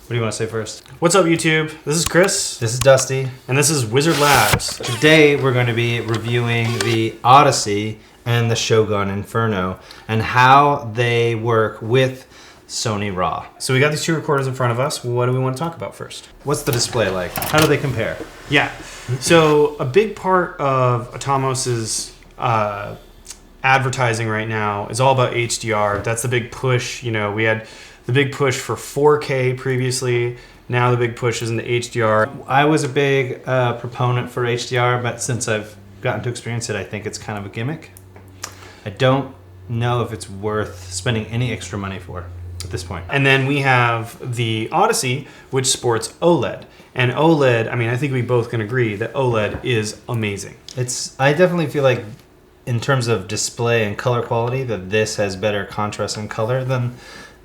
What do you want to say first? What's up, YouTube? This is Chris. This is Dusty. And this is Wyzurd Labs. Today we're going to be reviewing the Odyssey and the Shogun Inferno and how they work with Sony RAW. So we got these two recorders in front of us. What do we want to talk about first? What's the display like? How do they compare? Yeah. So a big part of Atomos's advertising right now is all about HDR. That's the big push. You know, we had the big push for 4K previously. Now the big push is into HDR. I was a big proponent for HDR, but since I've gotten to experience it, I think it's kind of a gimmick. I don't know if it's worth spending any extra money for at this point. And then we have the Odyssey, which sports OLED. And OLED, I mean, I think we both can agree that OLED is amazing. I definitely feel like in terms of display and color quality that this has better contrast and color than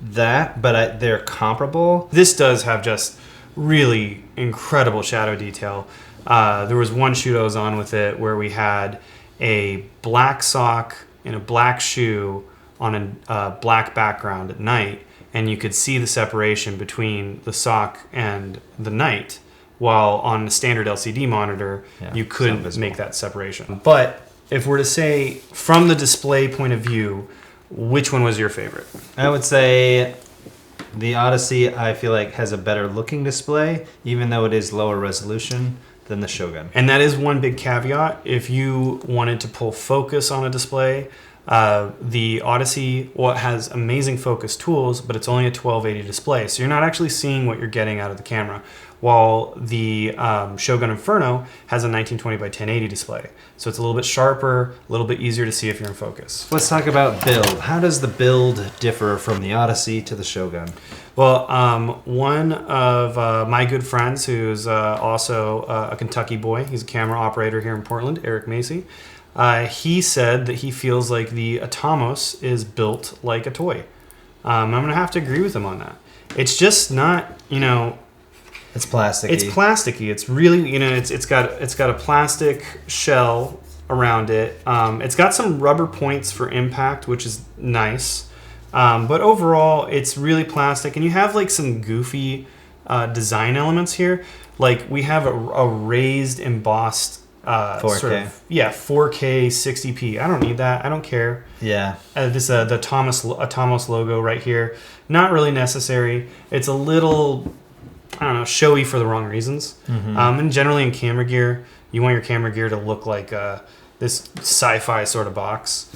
that, but they're comparable. This does have just really incredible shadow detail. There was one shoot I was on with it where we had a black sock and a black shoe on a black background at night, and you could see the separation between the sock and the night, while on a standard LCD monitor, you couldn't make that separation. But if we're to say, from the display point of view, which one was your favorite? I would say the Odyssey, I feel like, has a better looking display, even though it is lower resolution than the Shogun. And that is one big caveat. If you wanted to pull focus on a display, the Odyssey has amazing focus tools, but it's only a 1280 display, so you're not actually seeing what you're getting out of the camera. While the Shogun Inferno has a 1920 by 1080 display. So it's a little bit sharper, a little bit easier to see if you're in focus. Let's talk about build. How does the build differ from the Odyssey to the Shogun? Well, one of my good friends, who's also a Kentucky boy, he's a camera operator here in Portland, Eric Macy, he said that he feels like the Atomos is built like a toy. I'm going to have to agree with him on that. It's just not, it's plasticky. It's plasticky. It's really, it's got a plastic shell around it. It's got some rubber points for impact, which is nice. But overall, it's really plastic, and you have like some goofy design elements here. Like we have a raised, embossed 4K. 4K 60p. I don't need that. I don't care. Yeah. This the Atomos logo right here. Not really necessary. It's a little, I don't know, showy for the wrong reasons. Mm-hmm. And generally in camera gear, you want your camera gear to look like this sci-fi sort of box.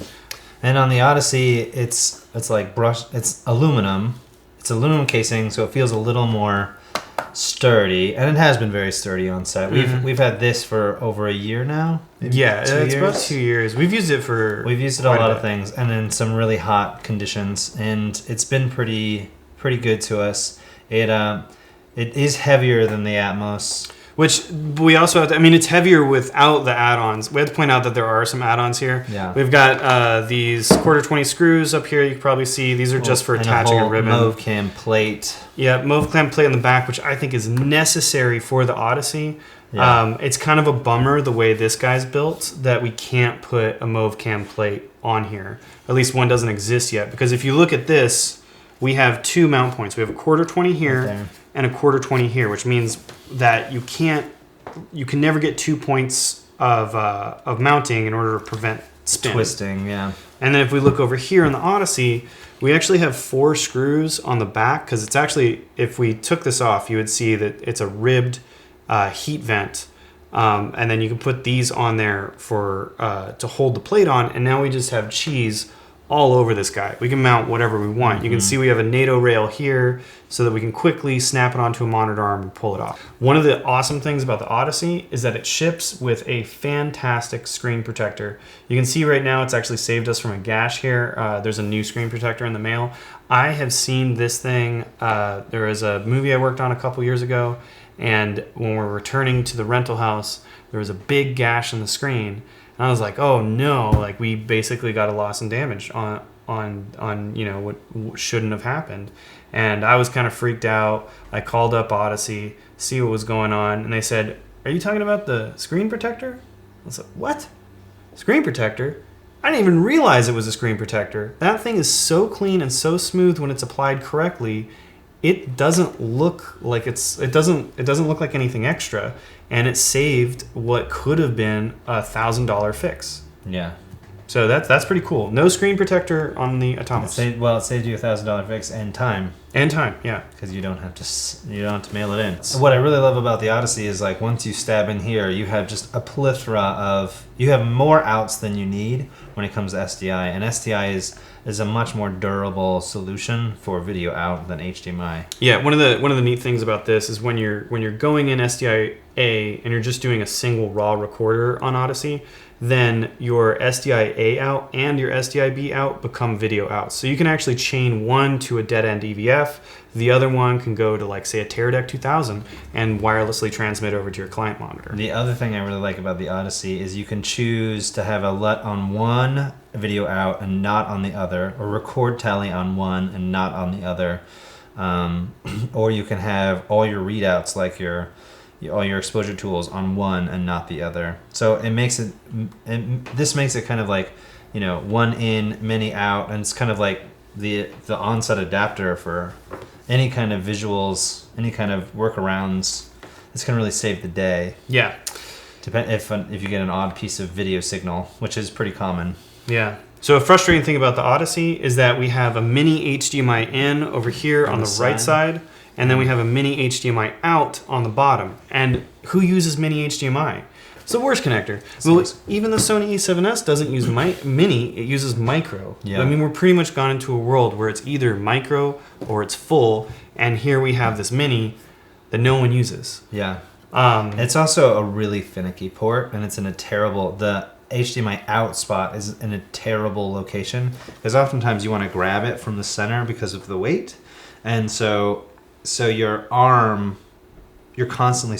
And on the Odyssey, it's like it's aluminum. It's aluminum casing, so it feels a little more sturdy, and it has been very sturdy on set. We've had this for over a year now. Yeah, it's about 2 years. We've used it a lot of things, and in some really hot conditions, and it's been pretty good to us. It is heavier than the Atomos. Which we also have to, it's heavier without the add-ons. We have to point out that there are some add-ons here. Yeah. We've got these 1/4-20 screws up here. You can probably see these are just for attaching a ribbon. Mauve cam plate. Yeah, mauve cam plate on the back, which I think is necessary for the Odyssey. Yeah. It's kind of a bummer the way this guy's built that we can't put a mauve cam plate on here. At least one doesn't exist yet. Because if you look at this, we have two mount points. We have a 1/4-20 here and a 1/4-20 here, which means that you can never get 2 points of mounting in order to prevent spin. Twisting, yeah. And then if we look over here in the Odyssey, we actually have 4 screws on the back, because it's actually, if we took this off, you would see that it's a ribbed heat vent. And then you can put these on there for to hold the plate on, and now we just have cheese all over this guy. We can mount whatever we want. You can see we have a NATO rail here so that we can quickly snap it onto a monitor arm and pull it off. One of the awesome things about the Odyssey is that it ships with a fantastic screen protector. You can see right now it's actually saved us from a gash here. There's a new screen protector in the mail. I have seen this thing. There was a movie I worked on a couple years ago, and when we're returning to the rental house, there was a big gash in the screen. And I was like, oh no, like we basically got a loss and damage on what shouldn't have happened. And I was kind of freaked out. I called up Odyssey, see what was going on, and they said, are you talking about the screen protector? I was like, what? Screen protector? I didn't even realize it was a screen protector. That thing is so clean and so smooth when it's applied correctly. it doesn't look like it doesn't look like anything extra, and it saved what could have been $1,000 fix. Yeah. So that's pretty cool. No screen protector on the Atomos. It saved you $1,000 fix and time. And time, yeah. Because you don't have to mail it in. What I really love about the Odyssey is like once you stab in here, you have just a plethora you have more outs than you need when it comes to SDI, and SDI is a much more durable solution for video out than HDMI. Yeah, one of the neat things about this is when you're going in SDI A and you're just doing a single raw recorder on Odyssey, then your SDI A out and your SDI B out become video out. So you can actually chain one to a dead end EVF, the other one can go to like say a Teradek 2000 and wirelessly transmit over to your client monitor. The other thing I really like about the Odyssey is you can choose to have a LUT on one video out and not on the other, or record tally on one and not on the other, or you can have all your readouts like all your exposure tools on one and not the other. So this makes it kind of like, one in, many out, and it's kind of like the onset adapter for any kind of visuals, any kind of workarounds. It's going to really save the day. Yeah. If you get an odd piece of video signal, which is pretty common. Yeah. So a frustrating thing about the Odyssey is that we have a mini HDMI in over here on the right side, and then we have a mini HDMI out on the bottom. And who uses mini HDMI? It's the worst connector. Well, even the Sony A7S doesn't use mini, it uses micro. Yeah. I mean, we're pretty much gone into a world where it's either micro or it's full, and here we have this mini that no one uses. Yeah. It's also a really finicky port, and it's in the HDMI out spot is in a terrible location, because oftentimes you want to grab it from the center because of the weight, and so your arm, you're constantly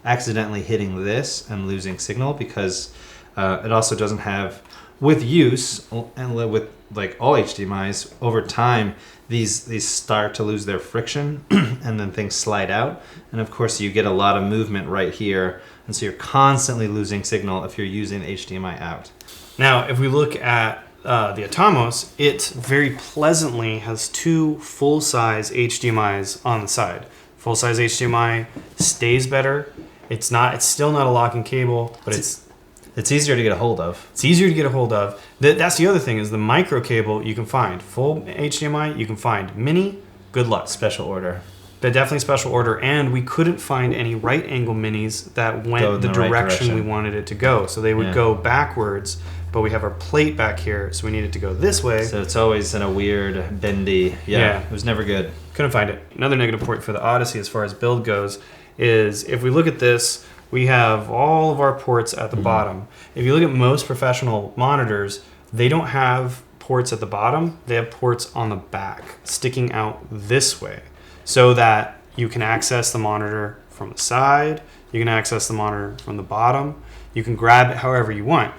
accidentally hitting this and losing signal, because it also doesn't have, with use and with like all HDMIs, over time these start to lose their friction and then things slide out, and of course you get a lot of movement right here, and so you're constantly losing signal if you're using the HDMI out. Now if we look at the Atomos, it very pleasantly has two full-size HDMIs on the side. Full-size HDMI stays better. It's still not a locking cable, but it's easier to get a hold of. It's easier to get a hold of. That's the other thing, is the micro cable you can find. Full HDMI, you can find. Mini, good luck. Special order. But definitely special order, and we couldn't find any right angle minis that went the direction we wanted it to go. So they would go backwards, but we have our plate back here, so we needed to go this way. So it's always in a weird, bendy, it was never good. Couldn't find it. Another negative point for the Odyssey as far as build goes is if we look at this, we have all of our ports at the bottom. If you look at most professional monitors, they don't have ports at the bottom, they have ports on the back, sticking out this way, so that you can access the monitor from the side, you can access the monitor from the bottom, you can grab it however you want.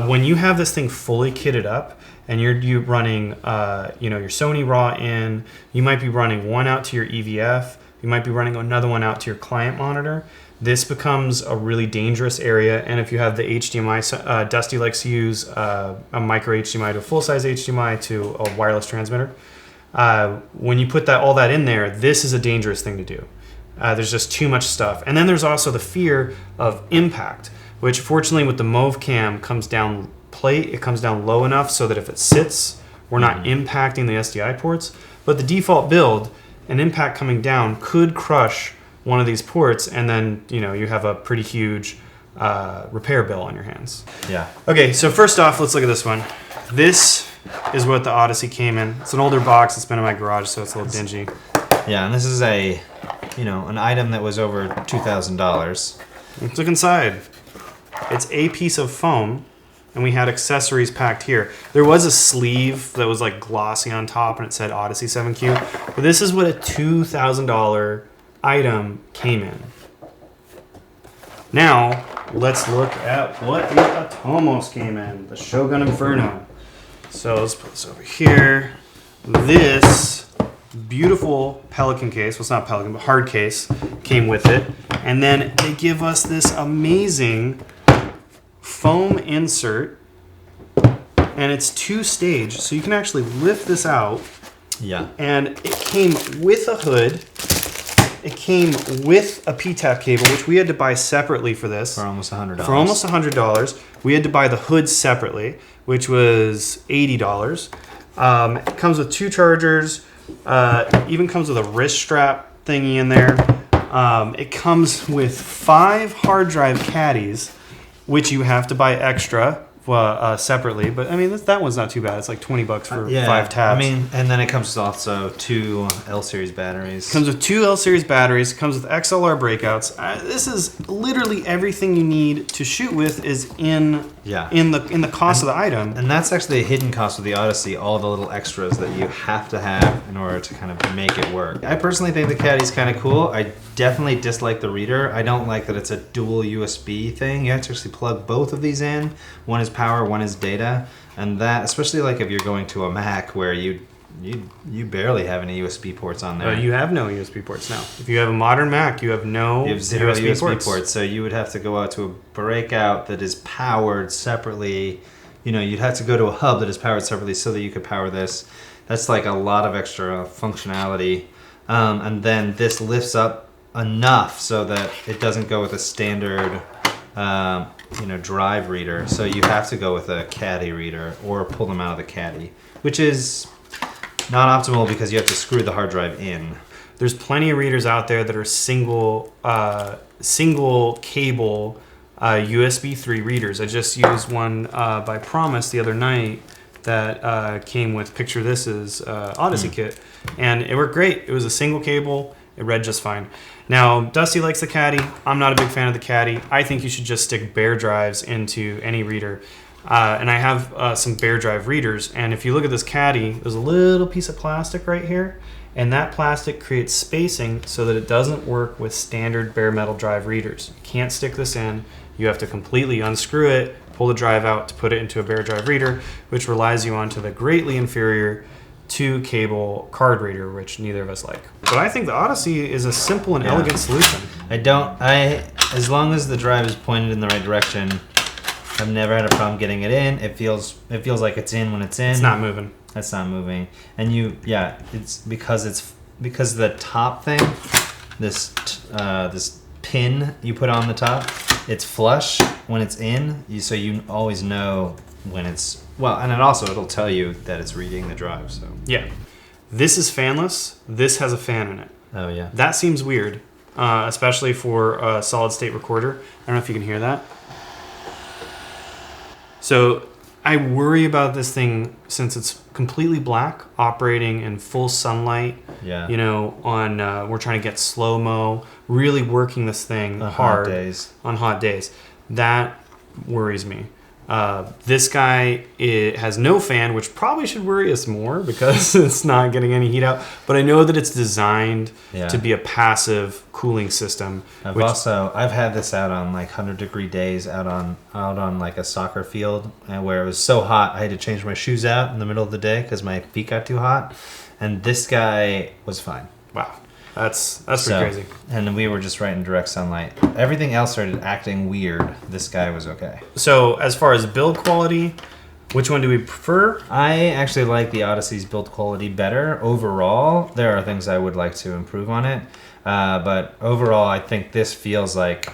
When you have this thing fully kitted up and you're running your Sony RAW in, you might be running one out to your EVF, you might be running another one out to your client monitor. This becomes a really dangerous area, and if you have the HDMI, Dusty likes to use a micro HDMI to a full-size HDMI to a wireless transmitter. When you put all that in there, this is a dangerous thing to do. There's just too much stuff. And then there's also the fear of impact, which fortunately with the Mauve Cam comes down it comes down low enough so that if it sits, we're not impacting the SDI ports. But the default build, an impact coming down could crush one of these ports, and then you have a pretty huge repair bill on your hands. Yeah. Okay, so first off, let's look at this one. This is what the Odyssey came in. It's an older box. It's been in my garage, so it's a little dingy. Yeah, and this is an item that was over $2,000. Let's look inside. It's a piece of foam, and we had accessories packed here. There was a sleeve that was like glossy on top, and it said Odyssey 7Q. But this is what a $2,000 item came in. Now, let's look at what the Atomos came in. The Shogun Inferno. So let's put this over here. This beautiful Pelican case, well, it's not Pelican, but hard case, came with it. And then they give us this amazing foam insert, and it's two-stage, so you can actually lift this out Yeah. And it came with a hood. It came with a P-tap cable, which we had to buy separately for this. For almost $100. For almost $100. We had to buy the hood separately, which was $80. It comes with 2 chargers. Even comes with a wrist strap thingy in there. It comes with 5 hard drive caddies, which you have to buy extra separately. But I mean, that one's not too bad. It's like $20 for 5 tabs. I mean, and then it comes with also 2 L series batteries. Comes with 2 L series batteries. Comes with XLR breakouts. This is literally everything you need to shoot with is in the cost of the item. And that's actually a hidden cost of the Odyssey. All the little extras that you have to have in order to kind of make it work. I personally think the Caddy's kind of cool. I definitely dislike the reader. I don't like that it's a dual USB thing. You have to actually plug both of these in. One is power, one is data, and that, especially like if you're going to a Mac where you barely have any USB ports on there. You have no USB ports now. If you have a modern Mac, you have no zero USB ports. So you would have to go out to a breakout that is powered separately. You know, you'd have to go to a hub that is powered separately so that you could power this. That's like a lot of extra functionality. And then this lifts up enough so that it doesn't go with a standard drive reader. So you have to go with a caddy reader or pull them out of the caddy, which is not optimal because you have to screw the hard drive in. There's plenty of readers out there that are single cable USB 3 readers. I just used one by Promise the other night that came with Picture This's Odyssey kit, and it worked great. It was a single cable. It read just fine. Now, Dusty likes the Caddy. I'm not a big fan of the Caddy. I think you should just stick bare drives into any reader. And I have some bare drive readers. And if you look at this Caddy, there's a little piece of plastic right here. And that plastic creates spacing so that it doesn't work with standard bare metal drive readers. You can't stick this in. You have to completely unscrew it, pull the drive out to put it into a bare drive reader, which relies you onto the greatly inferior 2-cable card reader, which neither of us like. But I think the Odyssey is a simple and elegant solution. As long as the drive is pointed in the right direction, I've never had a problem getting it in. It feels like it's in when it's in. It's not moving. That's not moving. And it's because the top thing, this pin you put on the top, it's flush when it's in, so you always know when it's, and it'll tell you that it's reading the drive. So yeah, this is fanless. This has a fan in it. Oh yeah, that seems weird, especially for a solid state recorder. I don't know if you can hear that. So I worry about this thing since it's completely black, operating in full sunlight. Yeah, on we're trying to get slow-mo, really working this thing hard on hot days. That worries me. This guy, it has no fan, which probably should worry us more because it's not getting any heat out. But I know that it's designed to be a passive cooling system. I've had this out on like 100-degree days out on like a soccer field, and where it was so hot I had to change my shoes out in the middle of the day because my feet got too hot. And this guy was fine. Wow. That's pretty crazy. And we were just right in direct sunlight. Everything else started acting weird. This guy was okay. So as far as build quality, which one do we prefer? I actually like the Odyssey's build quality better. Overall, there are things I would like to improve on it. But overall, I think this feels like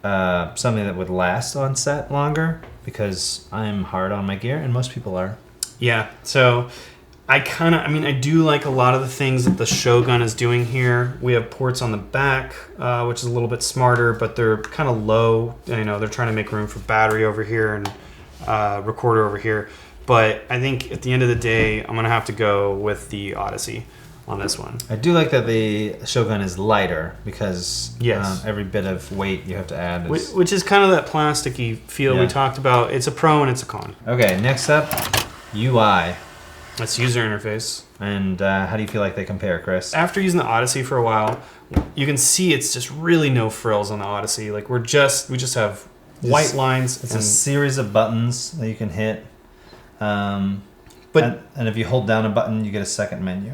something that would last on set longer because I'm hard on my gear, and most people are. Yeah, so I do like a lot of the things that the Shogun is doing here. We have ports on the back, which is a little bit smarter, but they're kind of low. They're trying to make room for battery over here and recorder over here. But I think at the end of the day, I'm going to have to go with the Odyssey on this one. I do like that the Shogun is lighter because yes. Every bit of weight you have to add is... Which is kind of that plasticky feel we talked about. It's a pro and it's a con. Okay, next up, UI. That's user interface. And how do you feel like they compare, Chris? After using the Odyssey for a while, you can see it's just really no frills on the Odyssey. Like we just have white lines. It's a series of buttons that you can hit. And if you hold down a button, you get a second menu.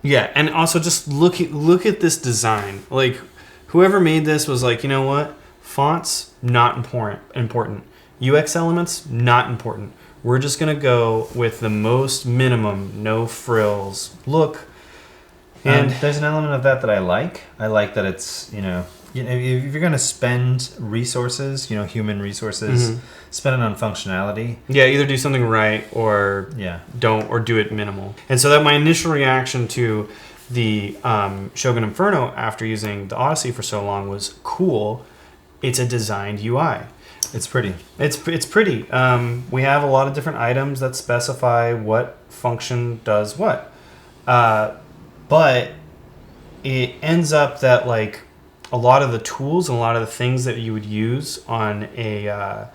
Yeah, and also just look at this design. Like whoever made this was like, you know what? Fonts not important. UX elements not important. We're just going to go with the most minimum, no frills look. And there's an element of that I like. I like that it's, if you're going to spend resources, human resources, spend it on functionality. Yeah, either do something right or don't, or do it minimal. And so that my initial reaction to the Shogun Inferno after using the Odyssey for so long was cool. It's a designed UI. It's pretty. It's pretty. We have a lot of different items that specify what function does what. But it ends up that like a lot of the tools and a lot of the things that you would use on a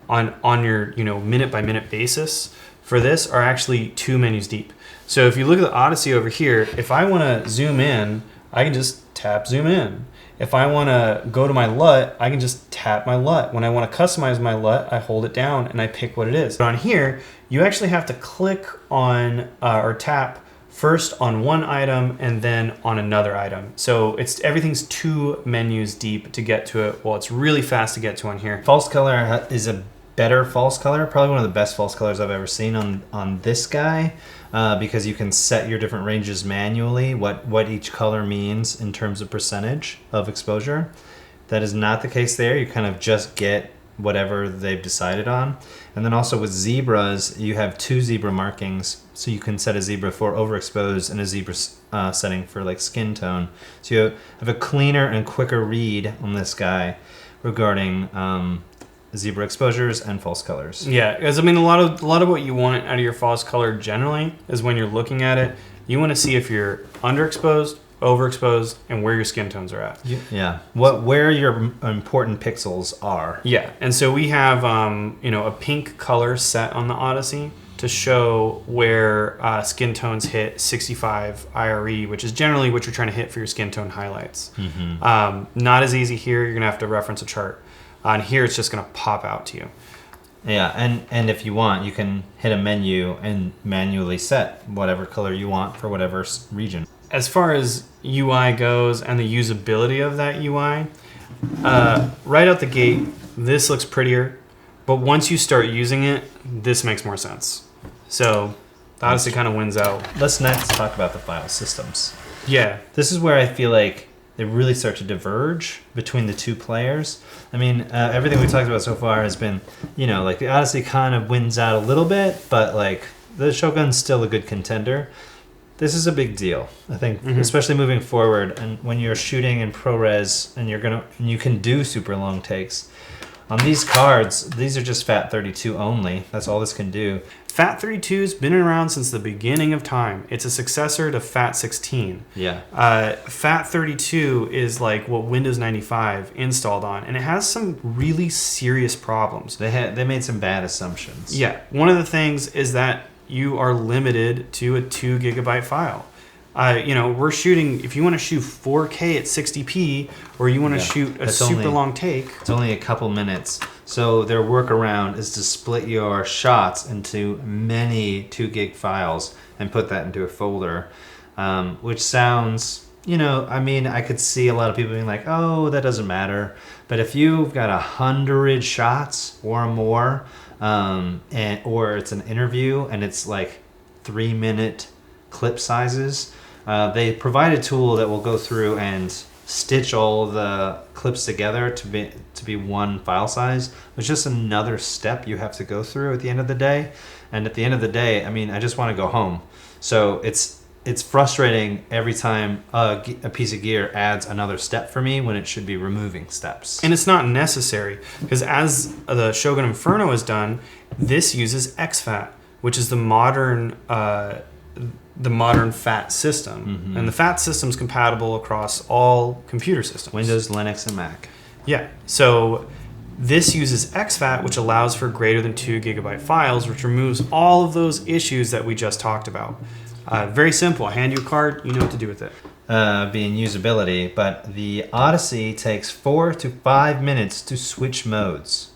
on your minute by minute basis for this are actually 2 menus deep. So if you look at the Odyssey over here, if I want to zoom in, I can just tap zoom in. If I want to go to my LUT, I can just tap my LUT. When I want to customize my LUT, I hold it down and I pick what it is. But on here, you actually have to click on or tap first on one item and then on another item. So everything's 2 menus deep to get to it. Well, it's really fast to get to on here. False color is a better false color, probably one of the best false colors I've ever seen on this guy, because you can set your different ranges manually, what each color means in terms of percentage of exposure. That is not the case there. You kind of just get whatever they've decided on. And then also with zebras, you have 2 zebra markings, so you can set a zebra for overexposed and a zebra setting for like skin tone. So you have a cleaner and quicker read on this guy regarding zebra exposures and false colors. Yeah, because I mean, a lot of what you want out of your false color generally is when you're looking at it, you want to see if you're underexposed, overexposed, and where your skin tones are at. Yeah, where your important pixels are. Yeah, and so we have a pink color set on the Odyssey to show where skin tones hit 65 IRE, which is generally what you're trying to hit for your skin tone highlights. Not as easy here. You're gonna have to reference a chart. On here, it's just going to pop out to you. Yeah, and if you want, you can hit a menu and manually set whatever color you want for whatever region. As far as UI goes and the usability of that UI, right out the gate, this looks prettier. But once you start using it, this makes more sense. So the Odyssey kind of wins out. Let's next talk about the file systems. Yeah. This is where I feel like they really start to diverge between the 2 players. I mean, everything we talked about so far has been, like the Odyssey kind of wins out a little bit, but like the Shogun's still a good contender. This is a big deal, I think, especially moving forward. And when you're shooting in ProRes and you can do super long takes. On these cards, these are just FAT32 only. That's all this can do. FAT32's been around since the beginning of time. It's a successor to FAT16. Yeah. FAT32 is like what Windows 95 installed on, and it has some really serious problems. They made some bad assumptions. Yeah. One of the things is that you are limited to a 2 gigabyte file. We're shooting, if you want to shoot 4K at 60p, or you want to shoot a super long take. It's only a couple minutes. So their workaround is to split your shots into many 2 gig files and put that into a folder, which sounds, I could see a lot of people being like, oh, that doesn't matter. But if you've got 100 shots or more, or it's an interview and it's like 3-minute clip sizes, they provide a tool that will go through and stitch all the clips together to be one file size. It's just another step you have to go through at the end of the day. And at the end of the day, I just want to go home. So it's frustrating every time a piece of gear adds another step for me when it should be removing steps. And it's not necessary, because as the Shogun Inferno has done, this uses exFAT, which is the modern FAT system. And the FAT system is compatible across all computer systems. Windows, Linux, and Mac. Yeah. So this uses exFAT, which allows for greater than 2 gigabyte files, which removes all of those issues that we just talked about. Very simple. I hand you a card, you know what to do with it. Being usability, but the Odyssey takes 4 to 5 minutes to switch modes.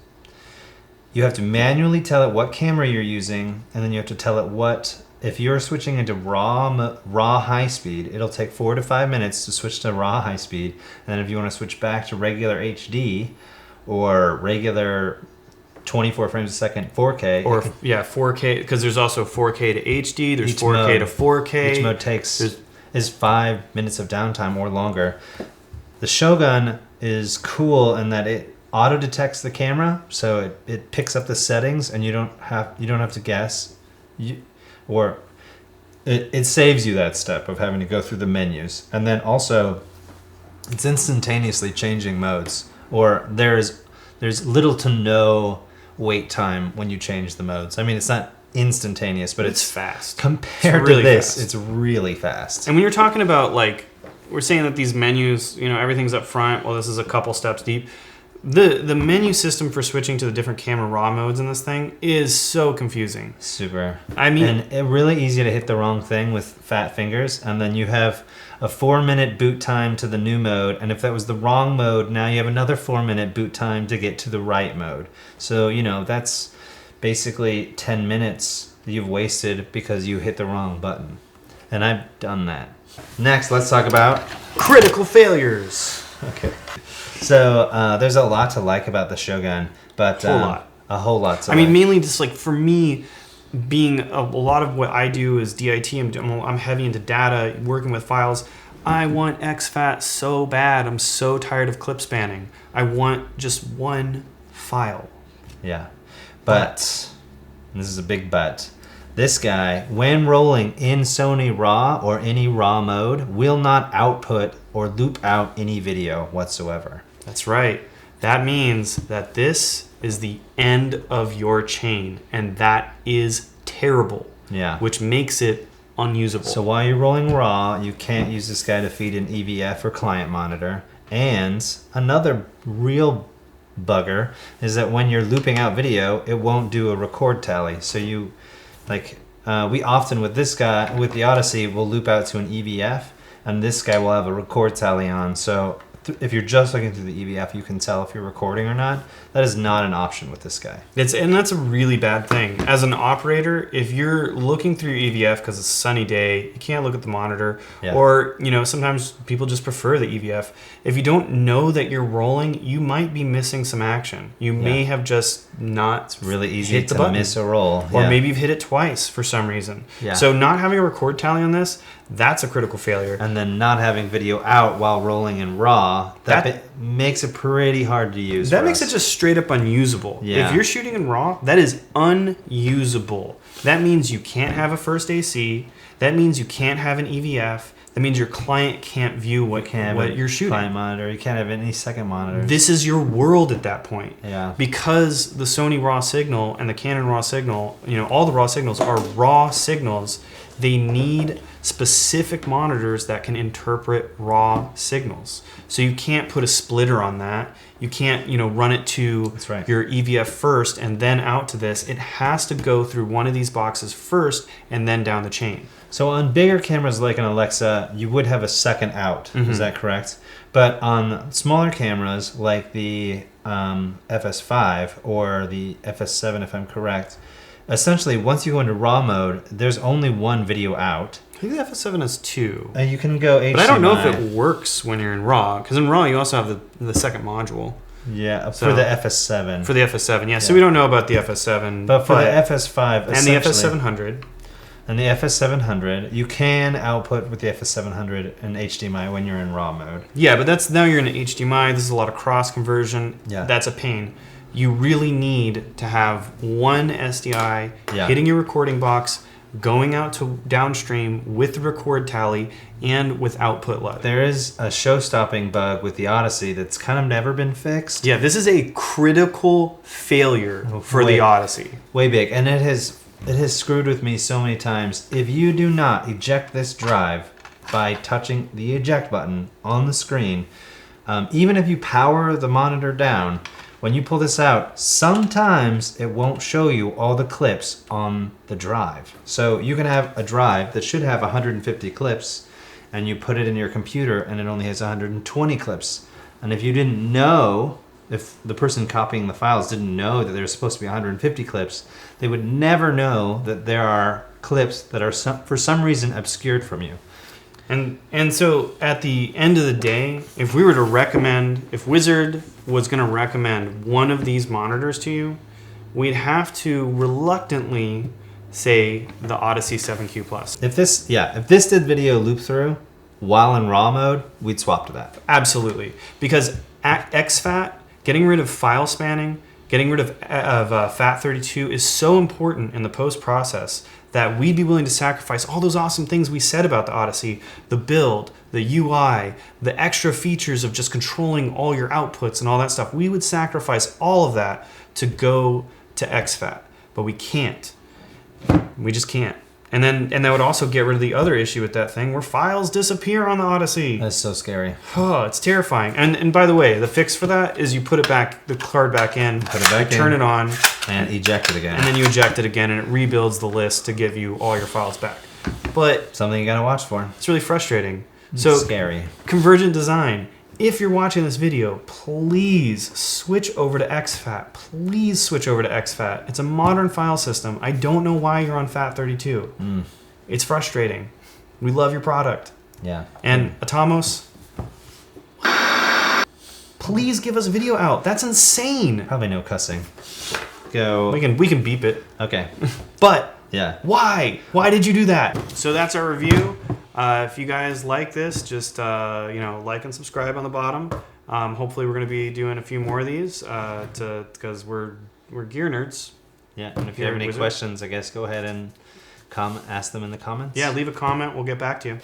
You have to manually tell it what camera you're using, and then you have to tell it if you're switching into raw high speed, it'll take 4 to 5 minutes to switch to raw high speed. And then if you want to switch back to regular HD or regular 24 frames a second, 4K. Or 4K, because there's also 4K to HD. There's 4K to 4K. Each mode is 5 minutes of downtime or longer. The Shogun is cool in that it auto detects the camera, so it picks up the settings, and you don't have to guess, it saves you that step of having to go through the menus, and then also it's instantaneously changing modes, or there's little to no wait time when you change the modes. I mean, it's not instantaneous, but it's fast. Compared to this, it's really fast. And when you're talking about, like, we're saying that these menus, everything's up front, well, this is a couple steps deep. The menu system for switching to the different camera raw modes in this thing is so confusing. Super. I mean, and it's really easy to hit the wrong thing with fat fingers, and then you have a 4-minute boot time to the new mode, and if that was the wrong mode, now you have another 4-minute boot time to get to the right mode. So, that's basically 10 minutes that you've wasted because you hit the wrong button. And I've done that. Next, let's talk about critical failures. Okay. So there's a lot to like about the Shogun, but a whole lot to like. Mainly just like for me, being a lot of what I do is DIT. I'm heavy into data, working with files. I want exFAT so bad. I'm so tired of clip spanning. I want just one file. Yeah, but this is a big but. This guy, when rolling in Sony RAW or any RAW mode, will not output or loop out any video whatsoever. That's right. That means that this is the end of your chain, and that is terrible. Yeah. Which makes it unusable. So while you're rolling RAW, you can't use this guy to feed an EVF or client monitor. And another real bugger is that when you're looping out video, it won't do a record tally. So we often with this guy, with the Odyssey, will loop out to an EVF, and this guy will have a record tally on. So if you're just looking through the EVF, you can tell if you're recording or not. That is not an option with this guy. And that's a really bad thing. As an operator, if you're looking through your EVF because it's a sunny day, you can't look at the monitor. Yeah. Or, sometimes people just prefer the EVF. If you don't know that you're rolling, you might be missing some action. You may have just not It's really easy hit the to button. miss a roll. Or maybe you've hit it twice for some reason. Yeah. So not having a record tally on this, that's a critical failure. And then not having video out while rolling in RAW, that makes it pretty hard to use. That makes it just straight up unusable. Yeah. If you're shooting in RAW, that is unusable. That means you can't have a first AC. That means you can't have an EVF. That means your client can't view what you're shooting. Client monitor. You can't have any second monitor. This is your world at that point. Yeah. Because the Sony RAW signal and the Canon RAW signal, all the RAW signals are raw signals. They need specific monitors that can interpret raw signals. So you can't put a splitter on that. You can't, run it to your EVF first and then out to this. It has to go through one of these boxes first and then down the chain. So on bigger cameras like an Alexa, you would have a second out. Mm-hmm. Is that correct? But on smaller cameras like the FS5 or the FS7, if I'm correct, essentially once you go into RAW mode, there's only one video out. I think the FS7 has two. You can go HDMI. But I don't know if it works when you're in RAW, because in RAW you also have the second module. Yeah, for the FS7. For the FS7, yeah. So we don't know about the FS7. But for the FS5, and the FS700. And the FS700, you can output with the FS700 and HDMI when you're in RAW mode. Yeah, but now you're in HDMI. This is a lot of cross conversion. Yeah. That's a pain. You really need to have one SDI hitting your recording box, going out to downstream with the record tally and with output LUT. There is a show-stopping bug with the Odyssey that's kind of never been fixed. Yeah, this is a critical failure for the Odyssey. Way big, and it has screwed with me so many times. If you do not eject this drive by touching the eject button on the screen, even if you power the monitor down, when you pull this out, sometimes it won't show you all the clips on the drive. So you can have a drive that should have 150 clips, and you put it in your computer and it only has 120 clips. And if you didn't know, if the person copying the files didn't know that there's supposed to be 150 clips, they would never know that there are clips that are for some reason obscured from you. And so at the end of the day, if we were to recommend, if Wyzurd was going to recommend one of these monitors to you, we'd have to reluctantly say the Odyssey 7Q Plus. If this did video loop through while in RAW mode, we'd swap to that. Absolutely. Because at exFAT, getting rid of file spanning, getting rid of FAT32 is so important in the post-process that we'd be willing to sacrifice all those awesome things we said about the Odyssey, the build, the UI, the extra features of just controlling all your outputs and all that stuff. We would sacrifice all of that to go to exFAT, but we can't. We just can't. And that would also get rid of the other issue with that thing where files disappear on the Odyssey. That's so scary. Oh, it's terrifying. And by the way, the fix for that is you put the card back in, turn it on, and eject it again. And then you eject it again, and it rebuilds the list to give you all your files back. But something you gotta watch for. It's really frustrating. It's so scary. Convergent design. If you're watching this video, please switch over to exFAT. Please switch over to exFAT. It's a modern file system. I don't know why you're on FAT32. It's frustrating. We love your product. Yeah. And Atomos, please give us video out. That's insane. Probably no cussing. Go. We can beep it. Okay. But yeah. Why? Why did you do that? So that's our review. If you guys like this, just like and subscribe on the bottom. Hopefully, we're going to be doing a few more of these because we're gear nerds. Yeah, and if you have any questions, I guess go ahead and ask them in the comments. Yeah, leave a comment. We'll get back to you.